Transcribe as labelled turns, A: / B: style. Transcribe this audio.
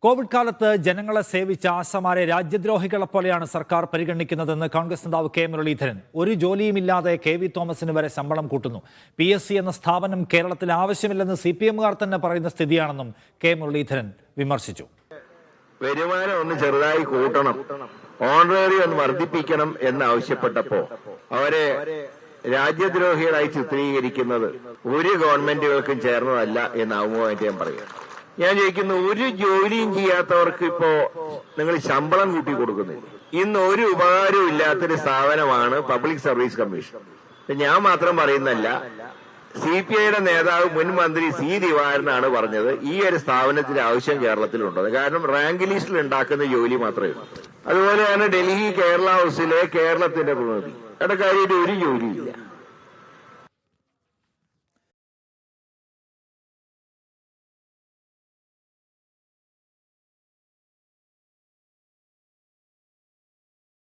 A: Covid കാലത്ത് ജനങ്ങളെ സേവിച്ച ആശമാരെ രാജ്യദ്രോഹികളെ പോലെയാണ് സർക്കാർ പരിഗണിക്കുന്നതെന്ന് കോൺഗ്രസ് നേതാവ് കെ മുരളീധരൻ. ഒരു ജോലിയുമില്ലാതെ കെ വി തോമസിന് വരെ ശമ്പളം കൂട്ടുന്നു. PSC എന്ന സ്ഥാപനം കേരളത്തിൽ ആവശ്യമില്ലെന്ന് CPM-കാർ തന്നെ പറയുന്ന സ്ഥിതിയാണെന്നും കെ മുരളീധരൻ വിമർശിച്ചു.
B: വരുമാനം ഒന്ന് ചെറുതായി കൂട്ടണം, ഓണററി ഒന്ന് വർദ്ധിപ്പിക്കണം എന്നാവശ്യപ്പെട്ടപ്പോ അവരെ രാജ്യദ്രോഹികളായി ചിത്രീകരിക്കുന്നത് ഒരു ഗവൺമെന്റുകൾക്കും ചേർന്നതല്ല എന്നാവുമായിട്ട് ഞാൻ പറയാം. ഞാൻ ചോദിക്കുന്നു, ഒരു ജോലിയും ചെയ്യാത്തവർക്ക് ഇപ്പോ നിങ്ങൾ ശമ്പളം കൂട്ടി കൊടുക്കുന്നില്ല. ഇന്ന് ഒരു ഉപകാരവും ഇല്ലാത്തൊരു സ്ഥാപനമാണ് പബ്ലിക് സർവീസ് കമ്മീഷൻ. ഞാൻ മാത്രം പറയുന്നല്ല, CPI-യുടെ നേതാവ് മുൻ മന്ത്രി C. ദിവാകരനാണ് പറഞ്ഞത് ഈ ഒരു സ്ഥാപനത്തിന്റെ ആവശ്യം കേരളത്തിലുണ്ടത്. കാരണം റാങ്ക് ലിസ്റ്റിൽ ഉണ്ടാക്കുന്ന ജോലി മാത്രമേ ഉള്ളൂ. അതുപോലെയാണ് ഡൽഹി കേരള ഹൗസിലെ കേരളത്തിന്റെ പ്രതിനിധി. അവിടെ കാര്യമായിട്ട് ഒരു ജോലിയില്ല.